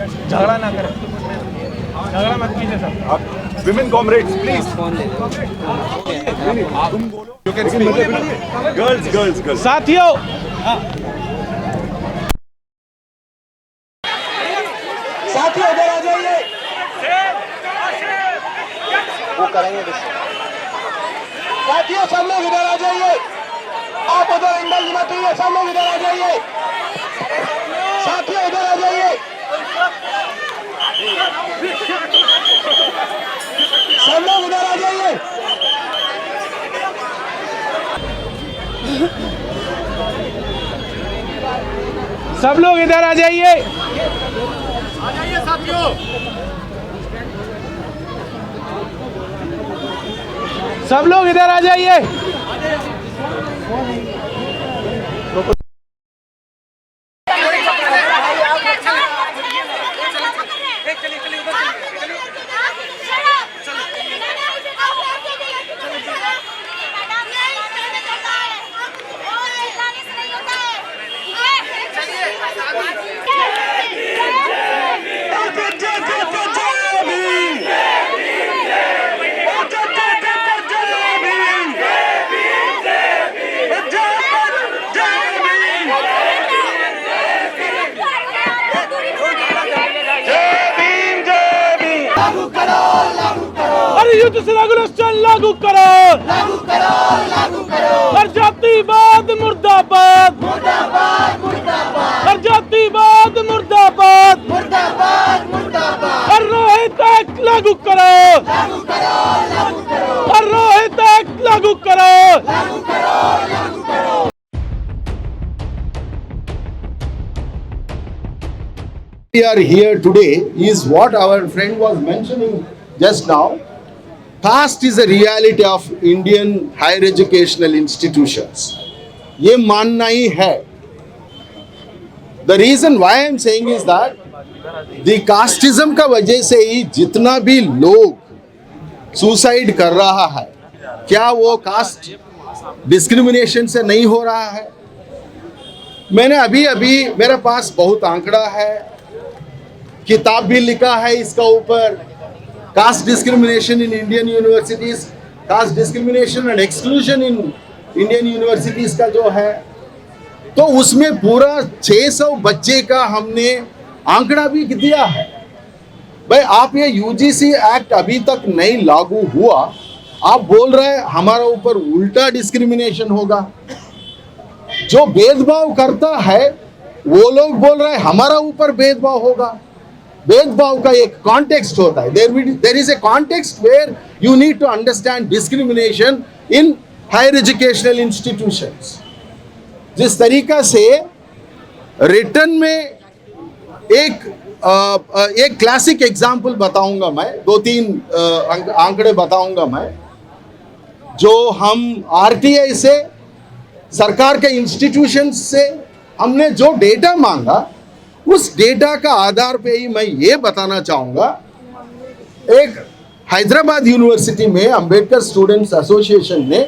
झगड़ा ना करें, झगड़ा मत कीजिए sir. Women comrades please, you can speak. Girls girls girls साथियों, साथियों इधर आ जाइए। वो करेंगे साथियों, सब लोग इधर आ जाइए। आप उधर एंगल मत रहिए, सब लोग इधर आ जाइए। साथियों इधर आ जाइए, सब लोग इधर आ जाइए। सब लोग इधर आ जाइए। साथियों। सब लोग इधर आ जाइए। अरे युद्ध से रेगुलेशन लागू करो, लागू करो, लागू करो। हर जातिवाद मुर्दाबाद, मुर्दाबाद, मुर्दाबाद, हर जातिवाद मुर्दाबाद, मुर्दाबाद, मुर्दाबाद। हर रोहित एक्ट लागू करो, लागू करो, लागू करो, हर रोहित एक्ट लागू करो। लागू करो, लागू करो। We are here today is what our friend was mentioning just now. Caste is a reality of Indian higher educational institutions. ये मानना ही है. The reason why I am saying is that the casteism का वजह से ही जितना भी लोग suicide कर रहा है, क्या वो कास्ट डिस्क्रिमिनेशन से नहीं हो रहा है? मैंने अभी मेरे पास बहुत आंकड़ा है, किताब भी लिखा है इसका ऊपर। Caste discrimination in Indian universities, caste discrimination and exclusion in Indian universities का जो है, तो उसमें पूरा 600 बच्चे का हमने आंकड़ा भी दिया है। भाई आप ये यूजीसी एक्ट अभी तक नहीं लागू हुआ, आप बोल रहे हैं हमारा ऊपर उल्टा डिस्क्रिमिनेशन होगा। जो भेदभाव करता है वो लोग बोल रहे हैं हमारा ऊपर भेदभाव होगा। भेदभाव का एक कॉन्टेक्स्ट होता है। There is a context where you need to understand discrimination in higher educational institutions. जिस तरीका से रिटर्न में एक क्लासिक एग्जाम्पल बताऊंगा मैं, 2-3 आंकड़े बताऊंगा मैं, जो हम आरटीआई से, सरकार के इंस्टीट्यूशन से हमने जो डेटा मांगा, उस डेटा का आधार पे ही मैं ये बताना चाहूँगा। एक हैदराबाद यूनिवर्सिटी में अंबेडकर स्टूडेंट्स एसोसिएशन ने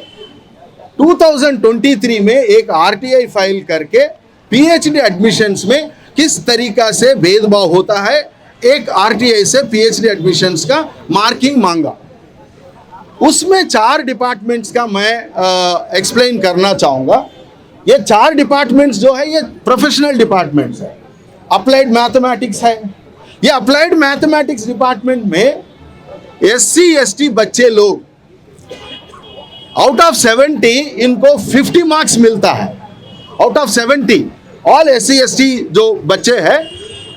2023 में एक आरटीआई फाइल करके पीएचडी एडमिशन्स में किस तरीका से भेदभाव होता है, एक आरटीआई से पीएचडी एडमिशन्स का मार्किंग मांगा। उसमें 4 डिपार्टमेंट्स का मैं एक्सप्लेन करना चाहूँगा। ये 4 डिपार्टमेंट्स जो है ये प्रोफेशनल डिपार्टमेंट्स है। अप्लाइड मैथमेटिक्स है। ये अप्लाइड मैथमेटिक्स डिपार्टमेंट में एससी एसटी बच्चे लोग आउट ऑफ 70 इनको 50 मार्क्स मिलता है। Out of 70 all SC ST जो बच्चे हैं,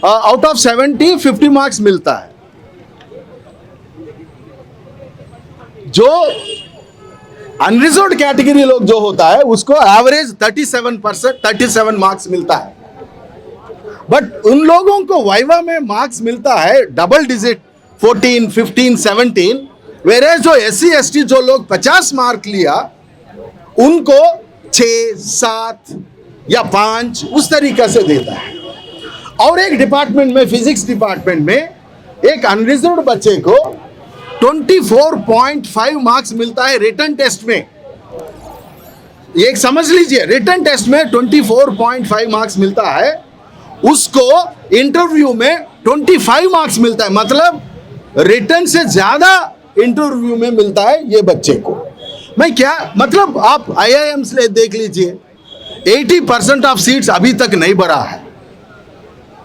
आउट ऑफ 70 50 मार्क्स मिलता है। जो अनरिजर्व्ड कैटेगरी लोग जो होता है उसको एवरेज 37 मार्क्स मिलता है। बट उन लोगों को वाइवा में मार्क्स मिलता है डबल डिजिट 14, 15, 17, वेरेज जो एससी एसटी जो लोग 50 मार्क लिया उनको 6, 7 या 5 उस तरीके से देता है। और एक डिपार्टमेंट में, फिजिक्स डिपार्टमेंट में एक अनरिजर्व्ड बच्चे को 24.5 मार्क्स मिलता है रिटन टेस्ट में। एक समझ लीजिए, रिटन टेस्ट में 24.5 मार्क्स मिलता है, उसको इंटरव्यू में 25 मार्क्स मिलता है, मतलब रिटर्न से ज्यादा इंटरव्यू में मिलता है ये बच्चे को। मैं क्या मतलब, आप IIMs ले देख लीजिए, 80% ऑफ सीट्स अभी तक नहीं भरा है।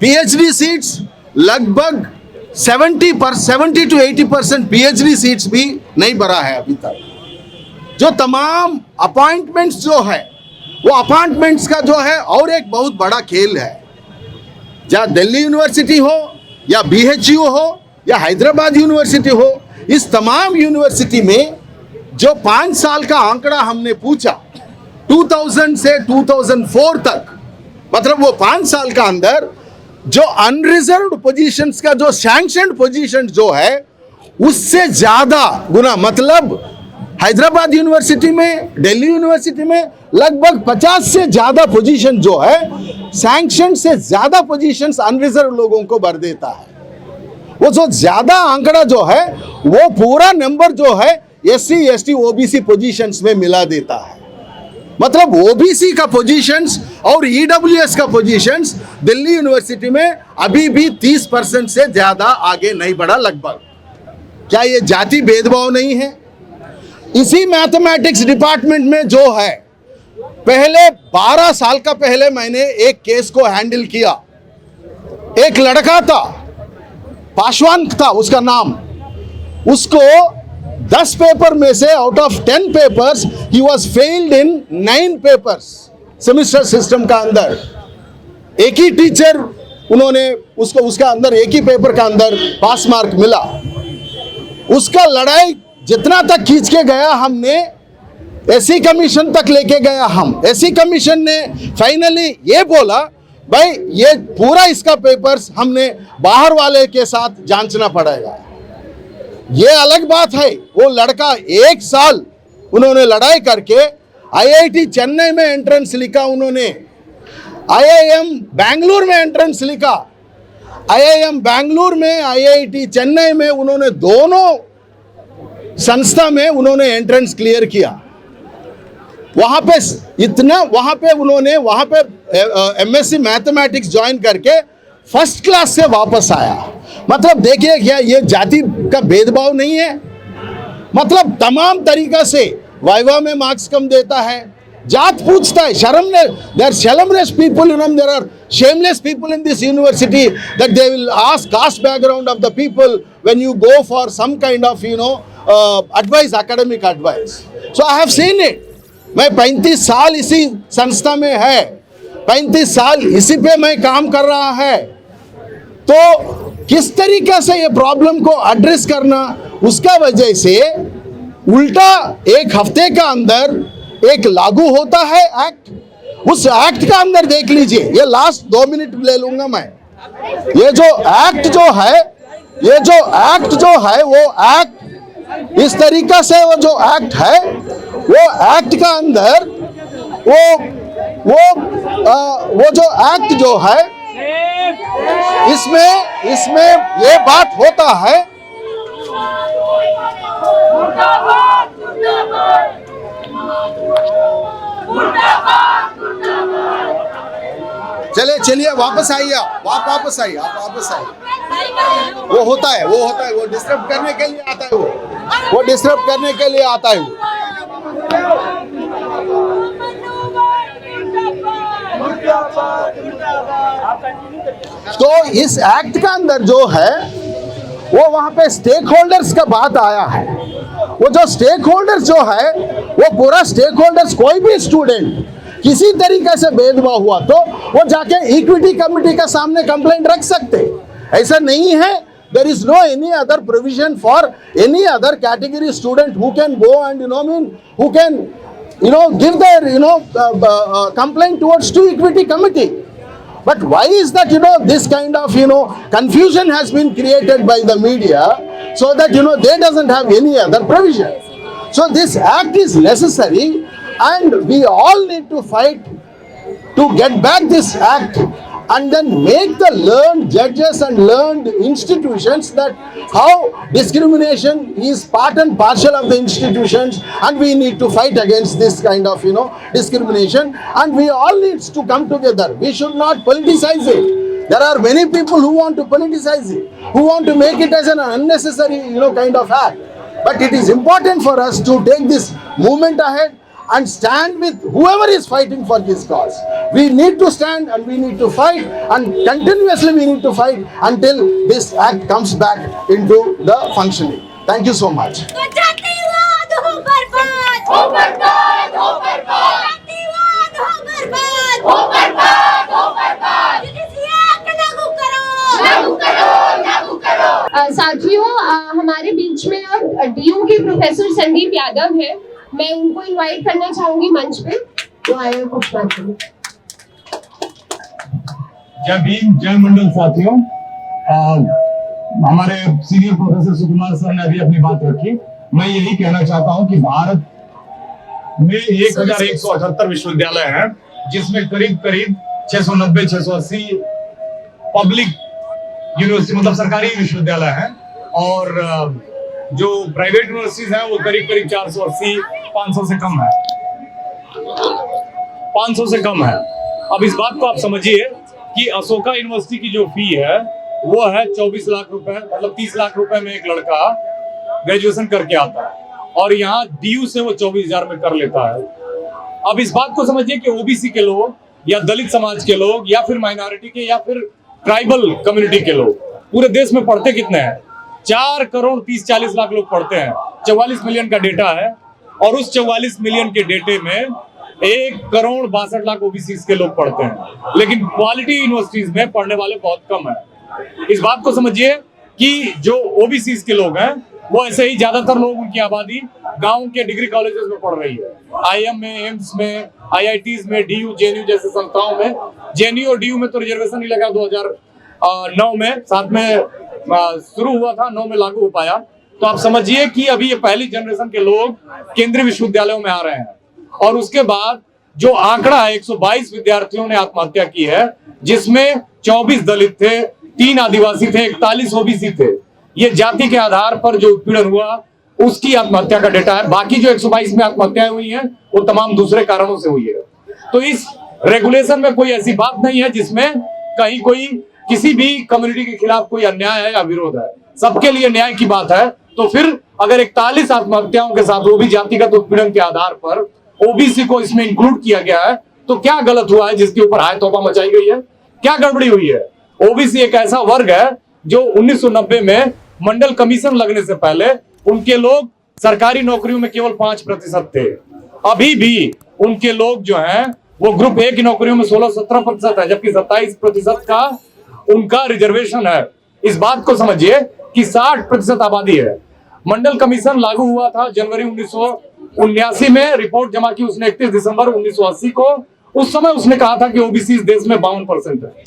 PhD सीट्स लगभग 70 to 80% PhD सीट्स भी नहीं भरा है अभी तक। जो तमाम अपॉइंटमेंट्स जो है, वो अपॉइंटमेंट्स का जो है और एक बहुत बड़ा खेल है। चाहे दिल्ली यूनिवर्सिटी हो या BHU हो या हैदराबाद यूनिवर्सिटी हो, इस तमाम यूनिवर्सिटी में जो 5 साल का आंकड़ा हमने पूछा 2000 से 2004 तक, मतलब वो 5 साल का अंदर जो अनरिजर्व्ड पोजीशंस का जो सैंक्शनड पोजीशन जो है उससे ज्यादा गुना, मतलब हैदराबाद यूनिवर्सिटी में, दिल्ली यूनिवर्सिटी में लगभग 50 से ज्यादा पोजीशन जो है सैंक्शन से ज्यादा पोजीशंस अनरिजर्व लोगों को भर देता है। वो जो ज्यादा आंकड़ा जो है वो पूरा नंबर जो है SC ST OBC पोजीशंस में मिला देता है। मतलब OBC का पोजीशंस और EWS का पोजीशंस दिल्ली यूनिवर्सिटी में अभी भी 30% से ज्यादा आगे नहीं बढ़ा लगभग। क्या ये जाति भेदभाव नहीं है? इसी मैथमेटिक्स डिपार्टमेंट में जो है, पहले 12 साल का पहले मैंने एक केस को हैंडल किया। एक लड़का था, पासवान था उसका नाम, उसको 10 पेपर में से out of 10 papers he was failed in 9 papers semester system का अंदर। एक ही टीचर उन्होंने उसको, उसका अंदर एक ही पेपर का अंदर पास मार्क मिला। उसका लड़ाई जितना तक खींच के गया हमने, SC कमीशन तक लेके गया हम। SC कमीशन ने फाइनली ये बोला, भाई ये पूरा इसका पेपर्स हमने बाहर वाले के साथ जांचना पड़ेगा। ये अलग बात है, वो लड़का 1 साल उन्होंने लड़ाई करके IIT चेन्नई में एंट्रेंस लिखा, उन्होंने IIM बैंगलोर में एंट्रेंस लिखा, IIM बैंगलोर में, IIT चेन्नई में, उन्होंने दोनों संस्था में उन्होंने एंट्रेंस क्लियर किया। वहां पे इतना, वहां पे उन्होंने वहां पे MSc मैथमेटिक्स ज्वाइन करके फर्स्ट क्लास से वापस आया। मतलब देखिए, क्या ये जाति का भेदभाव नहीं है? मतलब तमाम तरीका से वाइवा में मार्क्स कम देता है, जात पूछता है, there are shameless people, there are shameless people in this university that they will ask caste background of the people when you go for some kind of advice, academic advice. So I have seen it. मैं 35 साल इसी संस्था में है, 35 साल इसी पे मैं काम कर रहा है। तो किस तरीके से ये प्रॉब्लम को एड्रेस करना, उसका वजह से उल्टा 1 हफ्ते का अंदर एक लागू होता है एक्ट। उस एक्ट का अंदर देख लीजिए, ये लास्ट 2 मिनट ले लूंगा मैं। ये जो एक्ट जो है, ये जो एक्ट जो है, वो एक्ट इस तरीका से, वो जो एक्ट है, वो एक्ट का अंदर वो जो एक्ट जो है, इसमें ये बात होता है। चलिए वापस आइए, आप वापस आइए। वो होता है, वो डिस्टर्ब करने के लिए आता है, वो डिस्टर्ब करने के लिए आता है। तो इस एक्ट का अंदर जो है, वो वहां पे स्टेक होल्डर्स का बात आया है। वो जो स्टेक होल्डर्स जो है, वो पूरा स्टेक होल्डर्स, कोई भी स्टूडेंट किसी तरीके से भेदभाव हुआ तो वो जाके इक्विटी कमेटी का सामने कंप्लेंट रख सकते। ऐसा नहीं है, there is no any other provision for any other category student who can go and who can give their complaint towards to equity committee. But why is that this kind of confusion has been created by the media, so that they doesn't have any other provision. So this act is necessary, and we all need to fight to get back this act and then make the learned judges and learned institutions that how discrimination is part and parcel of the institutions, and we need to fight against this kind of discrimination, and we all needs to come together. We should not politicize it. There are many people who want to politicize it, who want to make it as an unnecessary, kind of act. But it is important for us to take this movement ahead and stand with whoever is fighting for this cause. We need to stand and we need to fight, and continuously we need to fight until this act comes back into the functioning. Thank you so much. जातिवाद हो बर्बाद, हो बर्बाद, हो बर्बाद, जातिवाद हो बर्बाद, हो बर्बाद, हो बर्बाद, एक्ट लागू करो, लागू करो, लागू करो। साथियों, हमारे बीच में अब डीयू के प्रोफेसर संदीप यादव है। मैं उनको इनवाइट करना चाहूंगी मंच पे, तो आए कुछ बात करें। जय भीम, जय मंडल साथियों। हमारे सीनियर प्रोफेसर सुकुमार सर ने अभी अपनी बात रखी। मैं यही कहना चाहता हूं कि भारत में 1178 विश्वविद्यालय हैं, जिसमें करीब करीब 690-680 पब्लिक यूनिवर्सिटी मतलब सरकारी विश्वविद्यालय हैं, और जो प्राइवेट यूनिवर्सिटीज हैं वो करीब करीब 480-500 से कम है, 500 से कम है। अब इस बात को आप समझिए कि अशोका यूनिवर्सिटी की जो फी है वो है 24 लाख रुपए, मतलब 30 लाख रुपए में एक लड़का ग्रेजुएशन करके आता है, और यहाँ डीयू से वो 24,000 में कर लेता है। अब इस बात को समझिए कि ओबीसी के लोग या दलित समाज के लोग या फिर माइनॉरिटी के या फिर ट्राइबल कम्युनिटी के लोग पूरे देश में पढ़ते कितने हैं? 4 करोड़ 30-40 लाख लोग पढ़ते हैं। 44 मिलियन का डेटा है, और उस 44 मिलियन के डेटे में 1 करोड़ 62 लाख ओबीसी के लोग पढ़ते हैं, लेकिन क्वालिटी यूनिवर्सिटीज में पढ़ने वाले बहुत कम है। इस बात को समझिए कि जो ओबीसी के लोग हैं वो ऐसे ही ज्यादातर लोग, उनकी आबादी गांव के डिग्री कॉलेजेस में पढ़ रही है, आईएम में, एम्स में, आईआईटीज में, डीयू, जेएनयू जैसे संस्थाओं में। जेएनयू और डीयू में तो रिजर्वेशन ही लगा 2009 में, 7 में शुरू हुआ था, 9 में लागू हो पाया। तो आप समझिए कि अभी ये पहली जनरेशन के लोग केंद्रीय विश्वविद्यालयों में आ रहे हैं, और उसके बाद जो आंकड़ा है 122 विद्यार्थियों ने आत्महत्या की है, जिसमें 24 दलित थे, 3 आदिवासी थे, 41 ओबीसी थे। ये जाति के आधार पर जो उत्पीड़न हुआ उसकी आत्महत्या का डेटा है। बाकी जो 122 में आत्महत्याएं हुई हैं वो तमाम दूसरे कारणों से हुई है। तो इस रेगुलेशन में कोई ऐसी बात नहीं है जिसमें कहीं कोई किसी भी कम्युनिटी के खिलाफ कोई अन्याय है या विरोध है, सबके लिए न्याय की बात है। तो फिर अगर 41 आत्महत्याओं के साथ वो भी जातिगत उत्पीड़न के आधार पर ओबीसी को इसमें इंक्लूड किया गया है, तो क्या गलत हुआ है जिसके ऊपर हाय तौबा मचाई गई है? क्या गड़बड़ी हुई है? ओबीसी एक ऐसा वर्ग है जो 1990 में मंडल कमीशन लगने से पहले उनके लोग सरकारी नौकरियों में केवल 5% थे। अभी भी उनके लोग जो हैं वो ग्रुप ए की नौकरियों में 16-17% है, जबकि 27% का उनका रिजर्वेशन है। इस बात को समझिए कि 60% आबादी है। मंडल कमीशन लागू हुआ था जनवरी 1979 में, रिपोर्ट जमा की उसने 31 दिसंबर 1980 को। उस समय उसने कहा था कि ओबीसी इस देश में 52% है।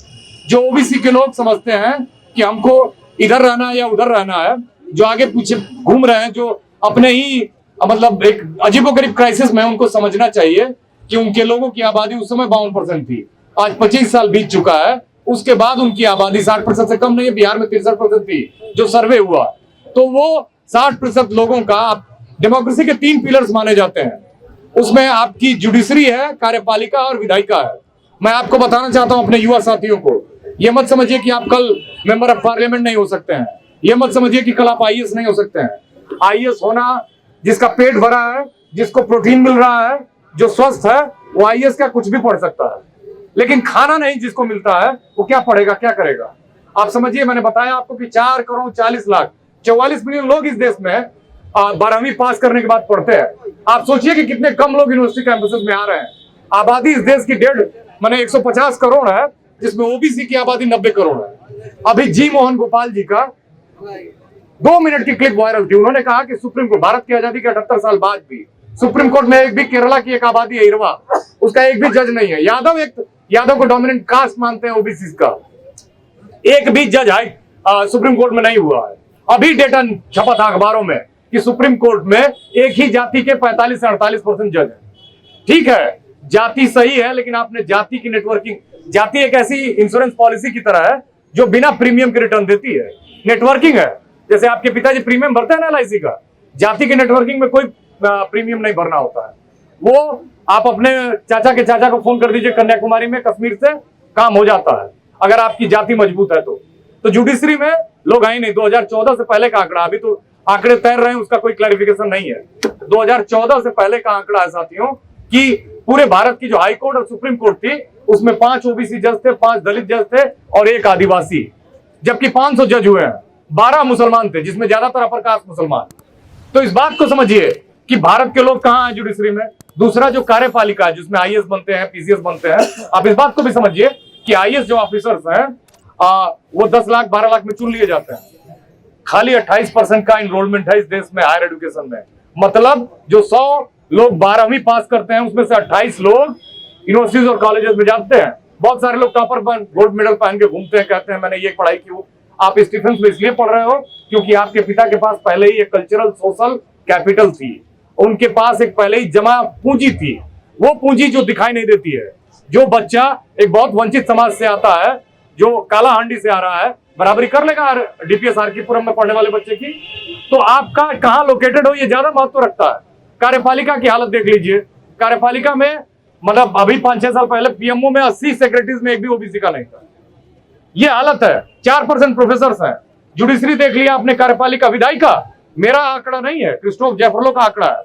जो ओबीसी के लोग समझते हैं कि हमको इधर रहना है या उधर रहना है, जो आगे पीछे घूम रहे हैं, जो अपने ही मतलब एक अजीबोगरीब क्राइसिस में, उनको समझना चाहिए कि उनके लोगों की आबादी उस समय 52% थी। आज 25 साल बीत चुका है, उसके बाद उनकी आबादी 60% से कम नहीं है। बिहार में 63% थी जो सर्वे हुआ। तो वो 60% लोगों का डेमोक्रेसी के 3 पिलर्स माने जाते हैं। उसमें आपकी जुडिशरी है, कार्यपालिका और विधायिका है। मैं आपको बताना चाहता हूं अपने युवा साथियों को, ये मत समझिए कि आप कल मेंबर ऑफ पार्लियामेंट नहीं हो सकते हैं। ये मत समझिए कि कल आप आईएएस नहीं हो सकते हैं। आईएएस होना, जिसका पेट भरा है, जिसको प्रोटीन मिल रहा है, जो स्वस्थ है, वो आईएएस का कुछ भी पढ़ सकता है। लेकिन खाना नहीं जिसको मिलता है वो क्या पढ़ेगा, क्या करेगा? आप समझिए, मैंने बताया आपको कि 4 करोड़ 40 लाख 44 मिलियन लोग इस देश में 12वीं पास करने के बाद पढ़ते हैं। आप सोचिए कि कितने कम लोग यूनिवर्सिटी कैंपसेस में आ रहे हैं। आबादी इस देश की 150 करोड़ है, जिसमें ओबीसी की आबादी 90 करोड़ है। अभी जी मोहन गोपाल जी का 2 मिनट की क्लिप वायरल थी। उन्होंने कहा कि सुप्रीम कोर्ट, भारत की आजादी के 78 साल बाद भी सुप्रीम कोर्ट में एक भी केरला की एक आबादी है, इरवा, उसका एक भी जज नहीं है। यादव को डोमिनेंट कास्ट मानते हैं ओबीसी का। एक भी जज सुप्रीम कोर्ट में नहीं हुआ है। अभी डेटा छपा था अखबारों में कि सुप्रीम कोर्ट में एक ही जाति के 45 से 48% जज है। ठीक है, जाति सही है, लेकिन आपने जाति की नेटवर्किंग, जाति एक ऐसी इंश्योरेंस पॉलिसी की तरह है जो बिना प्रीमियम के रिटर्न देती है। नेटवर्किंग है, जैसे आपके पिताजी प्रीमियम भरते हैं ना एलआईसी का, जाति की नेटवर्किंग में कोई प्रीमियम नहीं भरना होता है। वो आप अपने चाचा के चाचा को फोन कर दीजिए कन्याकुमारी में, कश्मीर से, काम हो जाता है। अगर आपकी जाति मजबूत है तो जुडिशरी में लोग आए नहीं। 2014 से पहले का आंकड़ा, अभी तो आंकड़े तैर रहे हैं, उसका कोई क्लैरिफिकेशन नहीं है। 2014 से पहले का आंकड़ा है साथियों कि पूरे भारत की जो हाई कोर्ट और सुप्रीम कोर्ट थी उसमें 5 ओबीसी जज थे, 5 दलित जज थे और 1 आदिवासी, जबकि 500 जज हुए हैं, 12 मुसलमान थे जिसमें ज्यादातर अपर कास्ट मुसलमान। तो इस बात को समझिए कि भारत के लोग कहां हैं जुडिशरी में। दूसरा जो कार्यपालिका है जिसमें आईएएस बनते हैं, पीसीएस बनते हैं, आप इस बात को भी समझिए कि आईएएस जो ऑफिसर्स हैं वो 10 लाख 12 लाख में चुन लिए जाते हैं। खाली 28% का इनरोलमेंट है इस देश में हायर एजुकेशन में। मतलब जो 100 लोग 12वीं पास करते हैं उसमें से 28 लोग यूनिवर्सिटीज और कॉलेजेस में जाते हैं। बहुत सारे लोग टॉपर गोल्ड मेडल पहन के घूमते हैं, कहते हैं मैंने ये पढ़ाई की। आप स्टीफेंस में इसलिए पढ़ रहे हो क्योंकि आपके पिता के पास पहले ही एक कल्चरल सोशल कैपिटल थी, उनके पास एक पहले ही जमा पूंजी थी। वो पूंजी जो दिखाई नहीं देती है। जो बच्चा एक बहुत वंचित समाज से आता है, जो काला हांडी से आ रहा है, बराबरी कर लेगा डीपीएस आरकीपुरम में पढ़ने वाले बच्चे की। तो आपका कहां लोकेटेड हो ये ज्यादा महत्व रखता है। कार्यपालिका की हालत देख लीजिए। कार्यपालिका में मतलब अभी 5-6 साल पहले पीएमओ में 80 सेक्रेटरीज में एक भी ओबीसी का नहीं था। ये हालत है। 4% प्रोफेसर हैं। जुडिशरी देख लिया आपने, कार्यपालिका, विधायिका, मेरा आंकड़ा नहीं है, क्रिस्टोफ जेफरलो का आंकड़ा है।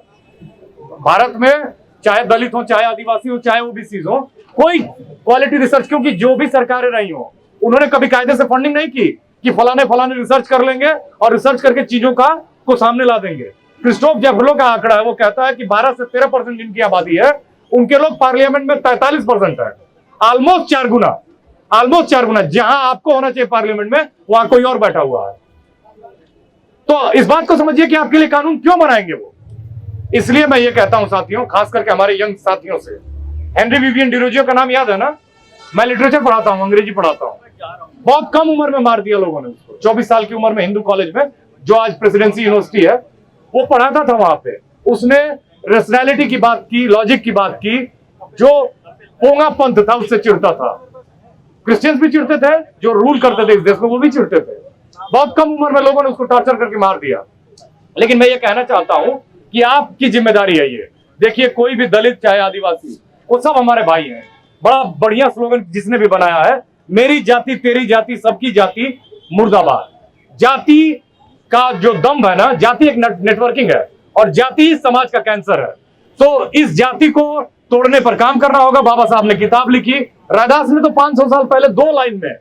भारत में चाहे दलित हो, चाहे आदिवासी हो, चाहे ओबीसी हो, कोई क्वालिटी रिसर्च, क्योंकि जो भी सरकारें रही हो उन्होंने कभी कायदे से फंडिंग नहीं की कि फलाने रिसर्च कर लेंगे और रिसर्च करके चीजों को सामने ला देंगे। क्रिस्टोफ जेफरलो का आंकड़ा है, वो कहता है कि 12 से 13% जिनकी आबादी है उनके लोग पार्लियामेंट में 43% है। ऑलमोस्ट 4 गुना। जहां आपको होना चाहिए पार्लियामेंट में, वहां कोई और बैठा हुआ है। तो इस बात को समझिए कि आपके लिए कानून क्यों बनाएंगे वो। इसलिए मैं ये कहता हूं साथियों, खास करके हमारे यंग साथियों से, हेनरी विवियन डिरोजियो का नाम याद है ना? मैं लिटरेचर पढ़ाता हूं, अंग्रेजी पढ़ाता हूं। बहुत कम उम्र में मार दिया लोगों ने उसको। 24 साल की उम्र में हिंदू कॉलेज में, जो आज प्रेसिडेंसी यूनिवर्सिटी है, वो पढ़ाता था वहां पे। उसने रेशनैलिटी की बात की, लॉजिक की बात की। जो पोंगा पंथ था उससे चिढ़ता था। क्रिश्चियंस भी चिढ़ते थे, जो रूल करते थे इस देश में वो भी चिढ़ते थे। बहुत कम उम्र में लोगों ने उसको टॉर्चर करके मार दिया। लेकिन मैं ये कहना चाहता हूं कि आपकी जिम्मेदारी है ये। देखिए, कोई भी दलित चाहे आदिवासी, वो सब हमारे भाई हैं। बड़ा बढ़िया स्लोगन जिसने भी बनाया है, मेरी जाति तेरी जाति सबकी जाति मुर्दाबाद। जाति का जो दम है ना, जाति एक नेटवर्किंग है और जाति ही समाज का कैंसर है। तो इस जाति को तोड़ने पर काम करना होगा। बाबा साहब ने किताब लिखी, रैदास ने तो 500 साल पहले 2 लाइन में,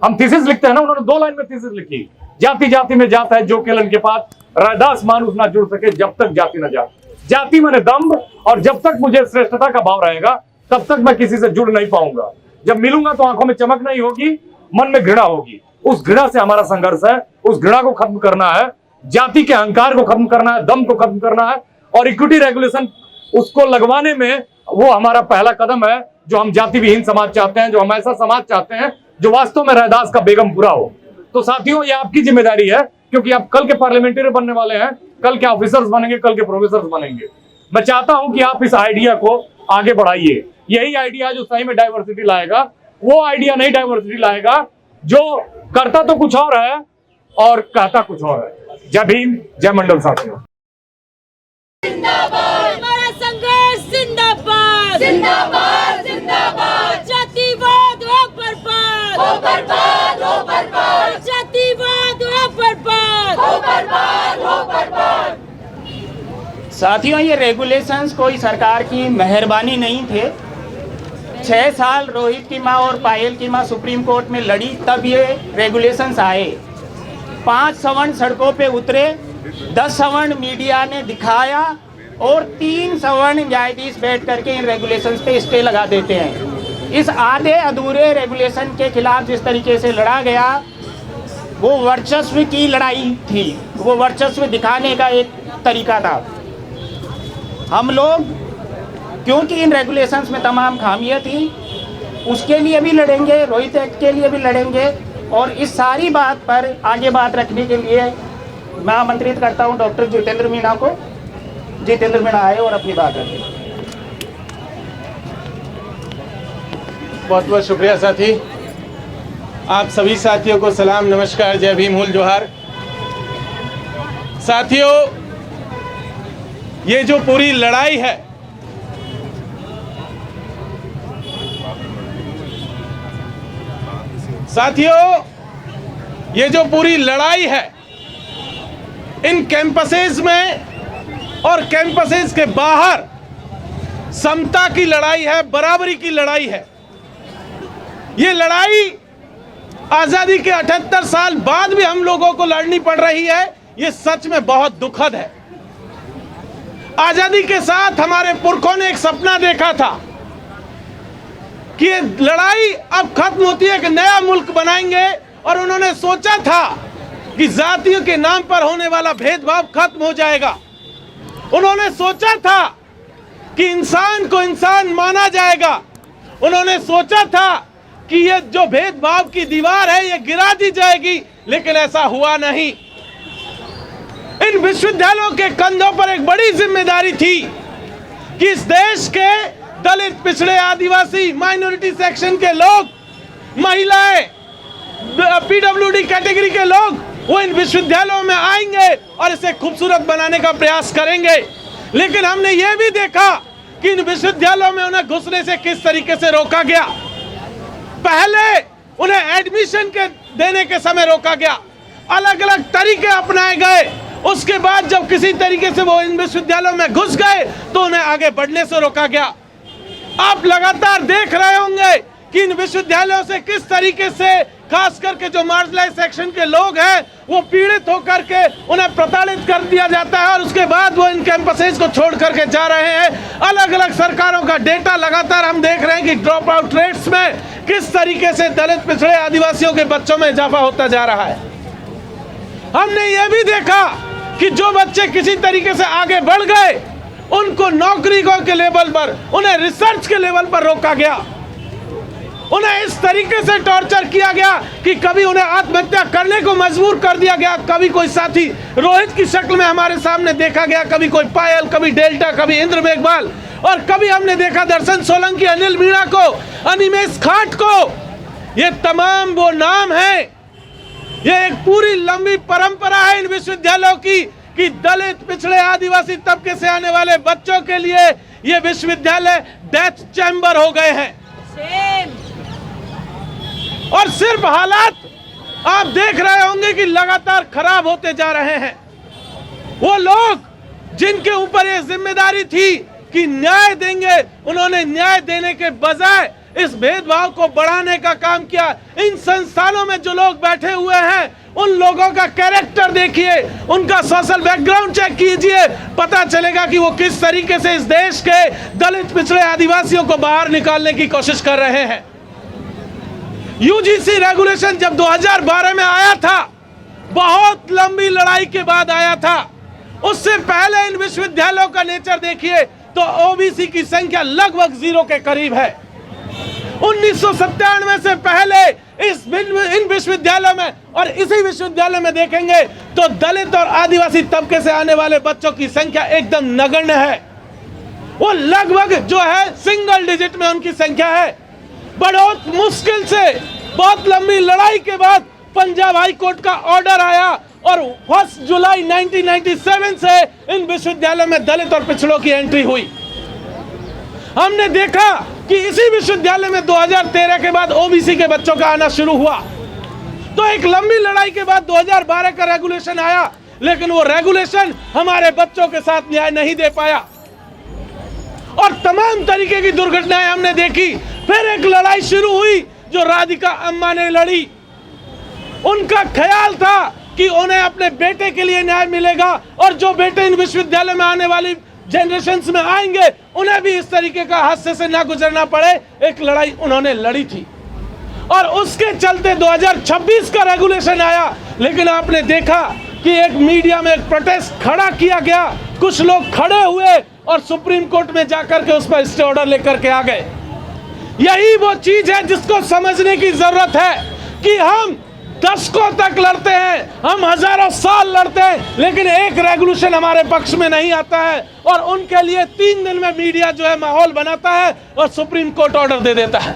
हम थीसिस लिखते हैं ना, उन्होंने 2 लाइन में थीसिस लिखी, जाति जाति में जात है जो केलन के पास, रैदास मानुष ना जुड़ सके जब तक जाति न जात। जाति माने दम्भ, और जब तक मुझे श्रेष्ठता का भाव रहेगा तब तक मैं किसी से जुड़ नहीं पाऊंगा। जब मिलूंगा तो आंखों में चमक नहीं होगी, मन में घृणा होगी। उस घृणा से हमारा संघर्ष है। उस घृणा को खत्म करना है, जाति के अहंकार को खत्म करना है, दम को खत्म करना है। और इक्विटी रेगुलेशन उसको लगवाने में वो हमारा पहला कदम है, जो हम जाति विहीन समाज चाहते हैं, जो हम ऐसा समाज चाहते हैं जो वास्तव में रैदास का बेगमपुरा हो। तो साथियों, ये आपकी जिम्मेदारी है, क्योंकि आप कल के पार्लियामेंटेरियन बनने वाले हैं, कल के ऑफिसर्स बनेंगे, कल के प्रोफेसर्स बनेंगे। मैं चाहता हूं कि आप इस आइडिया को आगे बढ़ाइए। यही आइडिया जो सही में डाइवर्सिटी लाएगा। वो आइडिया नहीं डाइवर्सिटी लाएगा जो करता तो कुछ और है और कहता कुछ और है। जय भीम, जय मंडल साथियों। हमारा संघर्ष जिंदाबाद, जिंदाबाद, जिंदाबाद। जातिवाद हो बर्बाद, हो बर्बाद, हो बर्बाद। जातिवाद हो बर्बाद, हो बर्बाद, हो बर्बाद। साथियों, ये रेगुलेशंस कोई सरकार की मेहरबानी नहीं थे। 6 साल रोहित की माँ और पायल की माँ सुप्रीम कोर्ट में लड़ी, तब ये रेगुलेशंस आए। 5 सवर्ण सड़कों पे उतरे, 10 सवर्ण मीडिया ने दिखाया और 3 सवर्ण न्यायाधीश बैठ करके इन रेगुलेशंस पे स्टे लगा देते हैं। इस आधे अधूरे रेगुलेशन के खिलाफ जिस तरीके से लड़ा गया, वो वर्चस्व की लड़ाई थी, वो वर्चस्व दिखाने का एक तरीका था। हम लोग, क्योंकि इन रेगुलेशंस में तमाम खामियां थी, उसके लिए भी लड़ेंगे, रोहित एक्ट के लिए भी लड़ेंगे। और इस सारी बात पर आगे बात रखने के लिए मैं आमंत्रित करता हूं डॉक्टर जितेंद्र मीणा को। जितेंद्र मीणा आए और अपनी बात रखें। बहुत बहुत शुक्रिया साथी। आप सभी साथियों को सलाम, नमस्कार, जय भीम, हुल जोहार। साथियों, ये जो पूरी लड़ाई है, साथियों, ये जो पूरी लड़ाई है इन कैंपसेस में और कैंपसेस के बाहर, समता की लड़ाई है, बराबरी की लड़ाई है। ये लड़ाई आजादी के 78 साल बाद भी हम लोगों को लड़नी पड़ रही है। ये सच में बहुत दुखद है। आजादी के साथ हमारे पुरखों ने एक सपना देखा था कि ये लड़ाई अब खत्म होती है, कि नया मुल्क बनाएंगे, और उन्होंने सोचा था कि जातियों के नाम पर होने वाला भेदभाव खत्म हो जाएगा। उन्होंने सोचा था कि इंसान को इंसान माना जाएगा। उन्होंने सोचा था कि ये जो भेदभाव की दीवार है ये गिरा दी जाएगी, लेकिन ऐसा हुआ नहीं। इन विश्वविद्यालयों के कंधों पर एक बड़ी जिम्मेदारी थी कि इस देश के दलित, पिछड़े, आदिवासी, माइनॉरिटी सेक्शन के लोग, महिलाएं, पीडब्ल्यूडी कैटेगरी के लोग वो इन विश्वविद्यालयों में आएंगे और इसे खूबसूरत बनाने का प्रयास करेंगे। लेकिन हमने ये भी देखा कि इन विश्वविद्यालयों में उन्हें घुसने से किस तरीके से रोका गया। पहले उन्हें एडमिशन के देने के समय रोका गया, अलग अलग तरीके अपनाए गए। उसके बाद जब किसी तरीके से वो इन विश्वविद्यालयों में घुस गए तो उन्हें आगे बढ़ने से रोका गया। आप लगातार देख रहे होंगे कि इन विश्वविद्यालयों से किस तरीके से खास करके जो मार्जिनलाइज सेक्शन के लोग हैं वो पीड़ित होकर के उन्हें प्रताड़ित कर दिया जाता है, और उसके बाद वो इन कैंपसेस को छोड़ करके जा रहे हैं। अलग अलग सरकारों का डेटा लगातार हम देख रहे हैं कि ड्रॉप आउट रेट्स में किस तरीके से दलित, पिछड़े, आदिवासियों के बच्चों में इजाफा होता जा रहा है। हमने ये भी देखा कि जो बच्चे किसी तरीके से आगे बढ़ गए उनको नौकरी के लेवल पर, उन्हें रिसर्च के लेवल पर रोका गया। उन्हें इस तरीके से टॉर्चर किया गया कि कभी उन्हें आत्महत्या करने को मजबूर कर दिया गया। कभी कोई साथी रोहित की शक्ल में हमारे सामने देखा गया, कभी कोई पायल, कभी डेल्टा, कभी इंद्र मेघवाल, और कभी हमने देखा दर्शन सोलंकी, अनिल मीणा को, अनिमेश खाट को। ये तमाम वो नाम है, ये एक पूरी लंबी परंपरा है इन विश्वविद्यालयों की कि दलित, पिछड़े, आदिवासी तबके से आने वाले बच्चों के लिए ये विश्वविद्यालय डेथ चैम्बर हो गए हैं। और सिर्फ हालात आप देख रहे होंगे कि लगातार खराब होते जा रहे हैं। वो लोग जिनके ऊपर ये जिम्मेदारी थी कि न्याय देंगे, उन्होंने न्याय देने के बजाय इस भेदभाव को बढ़ाने का काम किया। इन संस्थानों में जो लोग बैठे हुए हैं उन लोगों का कैरेक्टर देखिए, उनका सोशल बैकग्राउंड चेक कीजिए, पता चलेगा कि वो किस तरीके से इस देश के दलित, पिछड़े, आदिवासियों को बाहर निकालने की कोशिश कर रहे हैं। यूजीसी रेगुलेशन जब 2012 में आया था, बहुत लंबी लड़ाई के बाद आया था। उससे पहले इन विश्वविद्यालयों का नेचर देखिए तो ओबीसी की संख्या लगभग 0 के करीब है। 1997 से पहले इन विश्वविद्यालयों में और इसी विश्वविद्यालय में देखेंगे तो दलित और आदिवासी तबके से आने वाले बच्चों की संख्या एकदम नगण्य है। वो लगभग जो है सिंगल डिजिट में उनकी संख्या है। बहुत मुश्किल से, बहुत लंबी लड़ाई के बाद पंजाब हाई कोर्ट का ऑर्डर आया और 1 जुलाई 1997 से इन विश्वविद्यालयों में दलित और पिछड़ों की एंट्री हुई। हमने देखा कि इसी विश्वविद्यालय में 2013 के बाद ओबीसी के बच्चों का आना शुरू हुआ। तो एक लंबी लड़ाई के बाद 2012 का रेगुलेशन आया, लेकिन वो रेगुलेशन हमारे बच्चों के साथ न्याय नहीं दे पाया और तमाम तरीके की दुर्घटनाएं हमने देखी। फिर एक लड़ाई शुरू हुई जो राधिका अम्मा ने लड़ी। उनका ख्याल था कि उन्हें अपने बेटे के लिए न्याय मिलेगा और जो बेटे इन विश्वविद्यालय में आने वाली जनरेशंस में आएंगे उन्हें भी इस तरीके का हादसे से ना गुजरना पड़े। एक लड़ाई उन्होंने लड़ी थी और उसके चलते 2026 का रेगुलेशन आया। लेकिन आपने देखा कि एक मीडिया में एक प्रोटेस्ट खड़ा किया गया, कुछ लोग खड़े हुए और सुप्रीम कोर्ट में जाकर के उस पर स्टे ऑर्डर लेकर के आ गए। यही वो चीज है जिसको समझने की जरूरत है कि हम दशकों तक लड़ते हैं, हम हजारों साल लड़ते हैं, लेकिन एक रेगुलेशन हमारे पक्ष में नहीं आता है और उनके लिए 3 दिन में मीडिया जो है माहौल बनाता है और सुप्रीम कोर्ट ऑर्डर दे देता है।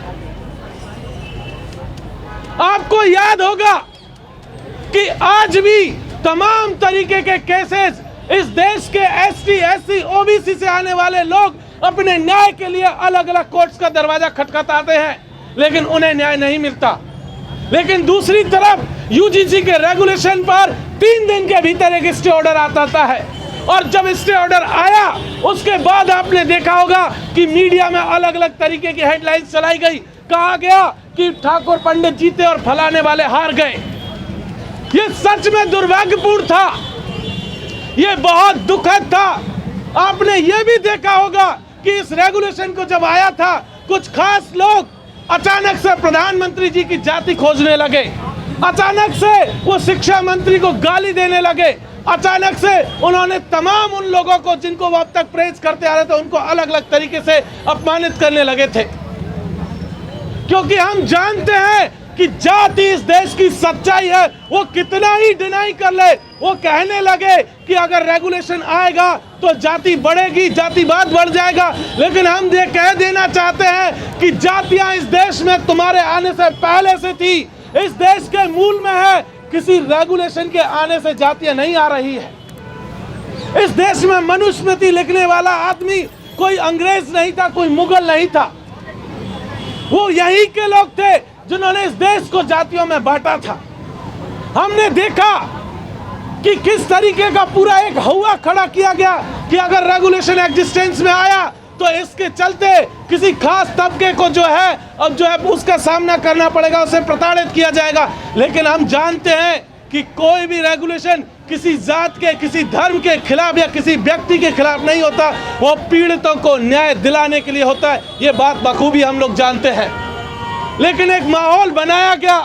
आपको याद होगा कि आज भी तमाम तरीके के केसेस इस देश के एसटी, एससी, ओबीसी से आने वाले लोग अपने न्याय के लिए अलग अलग कोर्ट्स का दरवाजा खटखटाते हैं, लेकिन उन्हें न्याय नहीं मिलता। लेकिन दूसरी तरफ यूजीसी के रेगुलेशन पर 3 दिन के भीतर एक स्टे ऑर्डर आता है। और जब स्टे ऑर्डर आया उसके बाद आपने देखा होगा कि मीडिया में अलग अलग तरीके की हेडलाइंस चलाई गई। कहा गया कि ठाकुर पंडित जीते और फलाने वाले हार गए। ये सच में दुर्भाग्यपूर्ण था, ये बहुत दुखद था। आपने ये भी देखा होगा कि इस रेगुलेशन को जब आया था, कुछ खास लोग अचानक से प्रधानमंत्री जी की जाति खोजने लगे, अचानक से वो शिक्षा मंत्री को गाली देने लगे, अचानक से उन्होंने तमाम उन लोगों को जिनको वो अब तक प्रेज करते आ रहे थे उनको अलग अलग तरीके से अपमानित करने लगे थे। क्योंकि हम जानते हैं कि जाति इस देश की सच्चाई है। वो कितना ही डिनाई कर ले, वो कहने लगे कि अगर रेगुलेशन आएगा तो जाति बढ़ेगी, जातिवाद बढ़ जाएगा, लेकिन हम ये कह देना चाहते हैं कि जातियां इस देश में तुम्हारे आने से पहले से थी, इस देश के मूल में है। किसी रेगुलेशन के आने से जातियां नहीं आ रही है। इस देश में मनुस्मृति लिखने वाला आदमी कोई अंग्रेज नहीं था, कोई मुगल नहीं था, वो यही के लोग थे जिन्होंने इस देश को जातियों में बांटा था। हमने देखा कि किस तरीके का पूरा एक हवा खड़ा किया गया कि अगर रेगुलेशन एग्जिस्टेंस में आया तो इसके चलते किसी खास तबके को जो है अब जो है उसका सामना करना पड़ेगा, उसे प्रताड़ित किया जाएगा। लेकिन हम जानते हैं कि कोई भी रेगुलेशन किसी जात के, किसी धर्म के खिलाफ या किसी व्यक्ति के खिलाफ नहीं होता, वो पीड़ितों को न्याय दिलाने के लिए होता है। ये बात बखूबी हम लोग जानते हैं। लेकिन एक माहौल बनाया गया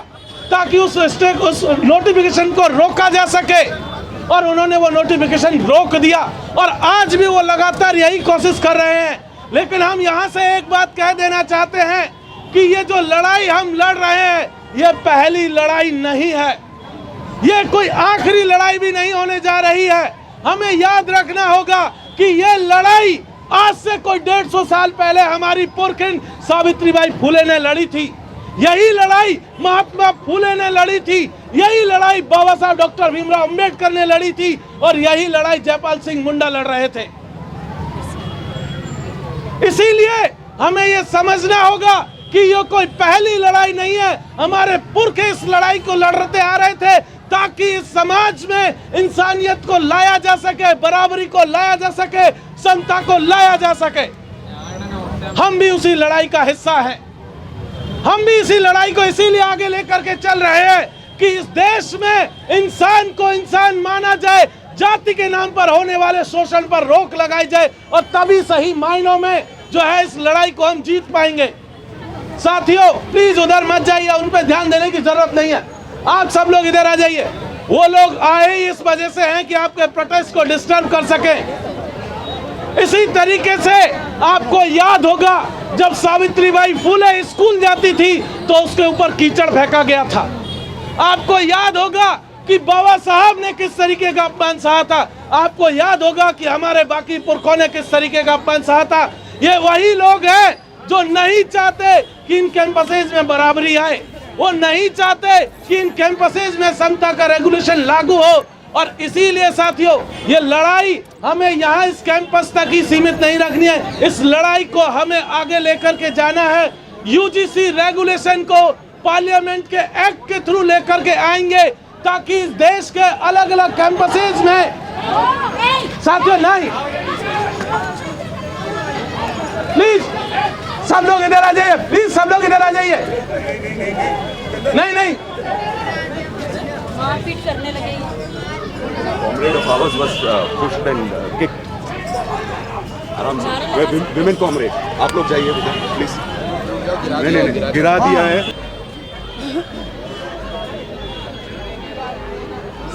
ताकि उस नोटिफिकेशन को रोका जा सके और उन्होंने वो नोटिफिकेशन रोक दिया और आज भी वो लगातार यही कोशिश कर रहे हैं। लेकिन हम यहाँ से एक बात कह देना चाहते हैं कि ये जो लड़ाई हम लड़ रहे हैं ये पहली लड़ाई नहीं है, ये कोई आखिरी लड़ाई भी नहीं होने जा रही है। हमें याद रखना होगा कि ये लड़ाई आज से कोई 150 साल पहले हमारी पुरखिन सावित्रीबाई फुले ने लड़ी थी, यही लड़ाई महात्मा फुले ने लड़ी थी, यही लड़ाई बाबा साहब डॉक्टर भीमराव अंबेडकर ने लड़ी थी और यही लड़ाई जयपाल सिंह मुंडा लड़ रहे थे। इसीलिए हमें यह समझना होगा कि ये कोई पहली लड़ाई नहीं है। हमारे पुरखे इस लड़ाई को लड़ते आ रहे थे ताकि इस समाज में इंसानियत को लाया जा सके, बराबरी को लाया जा सके, समता को लाया जा सके। हम भी उसी लड़ाई का हिस्सा हैं। हम भी इसी लड़ाई को इसीलिए आगे लेकर के चल रहे हैं कि इस देश में इंसान को इंसान माना जाए, जाति के नाम पर होने वाले शोषण पर रोक लगाई जाए और तभी सही मायनों में जो है इस लड़ाई को हम जीत पाएंगे। साथियों प्लीज उधर मत जाइए, उन पर ध्यान देने की जरूरत नहीं है। आप सब लोग इधर आ जाइए। वो लोग आए ही इस वजह से हैं कि आपके प्रोटेस्ट को डिस्टर्ब कर सके। इसी तरीके से आपको याद होगा जब सावित्रीबाई फुले स्कूल जाती थी तो उसके ऊपर कीचड़ फेंका गया था। आपको याद होगा कि बाबा साहब ने किस तरीके का अपमान सहा था। आपको याद होगा कि हमारे बाकी पुरखों ने किस तरीके का अपमान सहा था। ये वही लोग हैं जो नहीं चाहते कि इन कैंपसेज में बराबरी आए, वो नहीं चाहते कि इन कैंपसेज में समता का रेगुलेशन लागू हो। और इसीलिए साथियों ये लड़ाई हमें यहाँ इस कैंपस तक ही सीमित नहीं रखनी है, इस लड़ाई को हमें आगे लेकर के जाना है। यूजीसी रेगुलेशन को पार्लियामेंट के एक्ट के थ्रू लेकर के आएंगे ताकि इस देश के अलग अलग कैंपसेज में साथियों नहीं, प्लीज सब लोग इधर आ जाइए, प्लीज सब लोग इधर आ जाइए। नहीं मारपीट करने लगे। Comrade of ours was pushed and kicked. आराम से विमेन कॉमरेड आप लोग जाइए प्लीज। नहीं गिरा दिया है।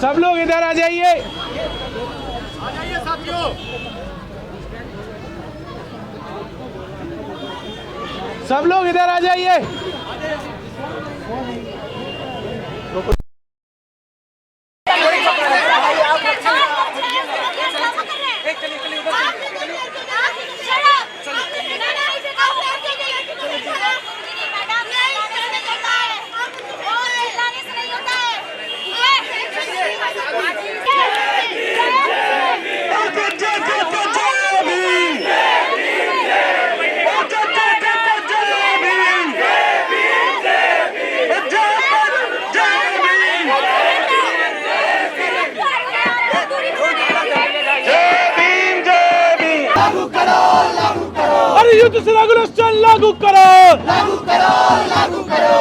सब लोग इधर आ जाइए। सब लोग इधर आ जाइए। जय नारी युद्ध से रेगुलेशन लागू करो, लागू करो, लागू करो।